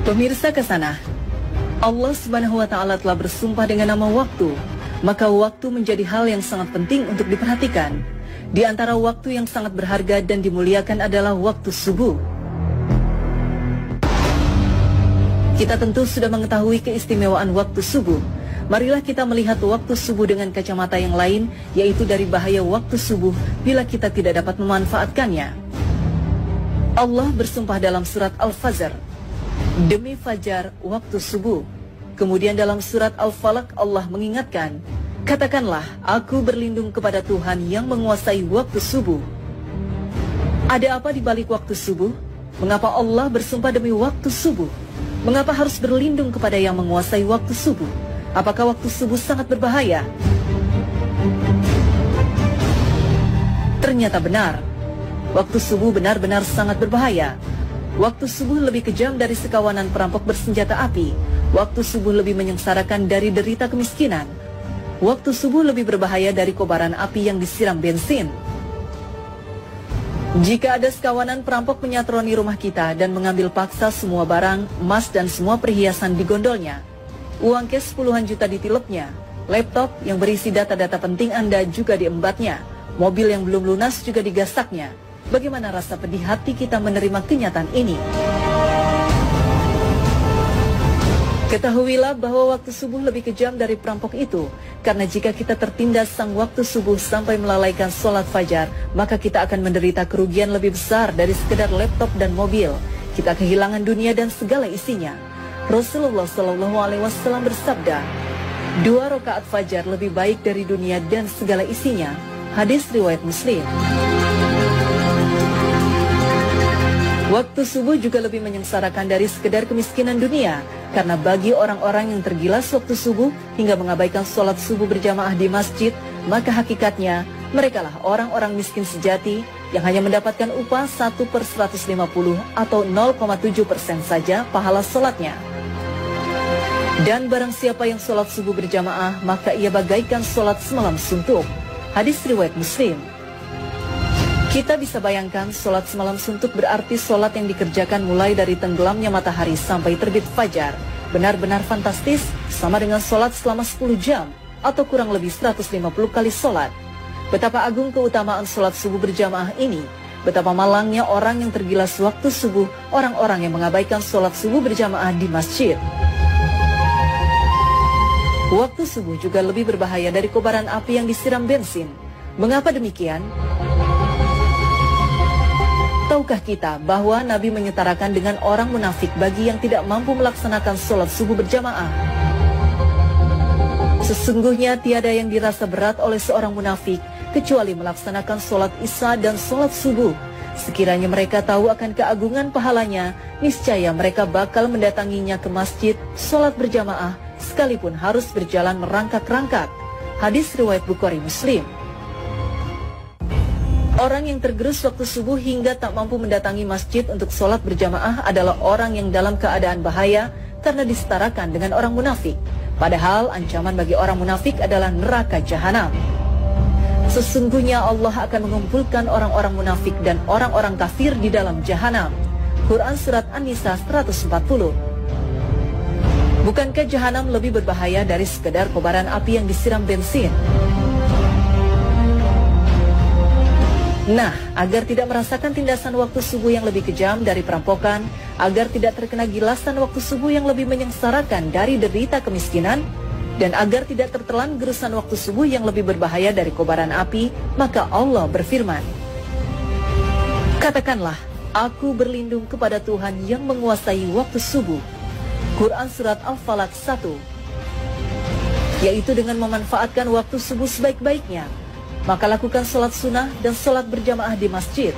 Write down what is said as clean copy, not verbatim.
Pemirsa Kesana, Allah Subhanahu wa Ta'ala telah bersumpah dengan nama waktu, maka waktu menjadi hal yang sangat penting untuk diperhatikan. Di antara waktu yang sangat berharga dan dimuliakan adalah waktu subuh. Kita tentu sudah mengetahui keistimewaan waktu subuh. Marilah kita melihat waktu subuh dengan kacamata yang lain, yaitu dari bahaya waktu subuh bila kita tidak dapat memanfaatkannya. Allah bersumpah dalam surat Al-Fajr, demi fajar waktu subuh. Kemudian dalam surat Al-Falaq Allah mengingatkan, katakanlah aku berlindung kepada Tuhan yang menguasai waktu subuh. Ada apa di balik waktu subuh? Mengapa Allah bersumpah demi waktu subuh? Mengapa harus berlindung kepada yang menguasai waktu subuh? Apakah waktu subuh sangat berbahaya? Ternyata benar. Waktu subuh benar-benar sangat berbahaya. Waktu subuh lebih kejam dari sekawanan perampok bersenjata api. Waktu subuh lebih menyengsarakan dari derita kemiskinan. Waktu subuh lebih berbahaya dari kobaran api yang disiram bensin. Jika ada sekawanan perampok menyatroni rumah kita dan mengambil paksa semua barang, emas dan semua perhiasan di gondolnya, uang cash puluhan juta ditilepnya, laptop yang berisi data-data penting Anda juga diembatnya, mobil yang belum lunas juga digasaknya, bagaimana rasa pedih hati kita menerima kenyataan ini? Ketahuilah bahwa waktu subuh lebih kejam dari perampok itu, karena jika kita tertindas sang waktu subuh sampai melalaikan sholat fajar, maka kita akan menderita kerugian lebih besar dari sekedar laptop dan mobil. Kita kehilangan dunia dan segala isinya. Rasulullah SAW bersabda, 2 rakaat fajar lebih baik dari dunia dan segala isinya. Hadis riwayat Muslim. Waktu subuh juga lebih menyengsarakan dari sekedar kemiskinan dunia, karena bagi orang-orang yang tergilas waktu subuh hingga mengabaikan sholat subuh berjamaah di masjid, maka hakikatnya merekalah orang-orang miskin sejati yang hanya mendapatkan upah 1/150 atau 0,7% saja pahala sholatnya. Dan barang siapa yang sholat subuh berjamaah, maka ia bagaikan sholat semalam suntuk. Hadis riwayat Muslim. Kita bisa bayangkan sholat semalam suntuk berarti sholat yang dikerjakan mulai dari tenggelamnya matahari sampai terbit fajar. Benar-benar fantastis, sama dengan sholat selama 10 jam atau kurang lebih 150 kali sholat. Betapa agung keutamaan sholat subuh berjamaah ini. Betapa malangnya orang yang tergilas waktu subuh, orang-orang yang mengabaikan sholat subuh berjamaah di masjid. Waktu subuh juga lebih berbahaya dari kobaran api yang disiram bensin. Mengapa demikian? Tahukah kita bahwa Nabi menyetarakan dengan orang munafik bagi yang tidak mampu melaksanakan sholat subuh berjamaah? Sesungguhnya tiada yang dirasa berat oleh seorang munafik kecuali melaksanakan sholat isya dan sholat subuh. Sekiranya mereka tahu akan keagungan pahalanya, niscaya mereka bakal mendatanginya ke masjid, sholat berjamaah, sekalipun harus berjalan merangkak-rangkak. Hadis riwayat Bukhari Muslim. Orang yang tergerus waktu subuh hingga tak mampu mendatangi masjid untuk sholat berjamaah adalah orang yang dalam keadaan bahaya karena disetarakan dengan orang munafik. Padahal ancaman bagi orang munafik adalah neraka jahanam. Sesungguhnya Allah akan mengumpulkan orang-orang munafik dan orang-orang kafir di dalam jahanam. Quran Surat An-Nisa 140. Bukankah jahanam lebih berbahaya dari sekedar kobaran api yang disiram bensin? Nah, agar tidak merasakan tindasan waktu subuh yang lebih kejam dari perampokan, agar tidak terkena gilasan waktu subuh yang lebih menyengsarakan dari derita kemiskinan, dan agar tidak tertelan gerusan waktu subuh yang lebih berbahaya dari kobaran api, maka Allah berfirman, katakanlah, aku berlindung kepada Tuhan yang menguasai waktu subuh. Quran Surat Al-Falaq 1. Yaitu dengan memanfaatkan waktu subuh sebaik-baiknya, maka lakukan sholat sunnah dan sholat berjamaah di masjid.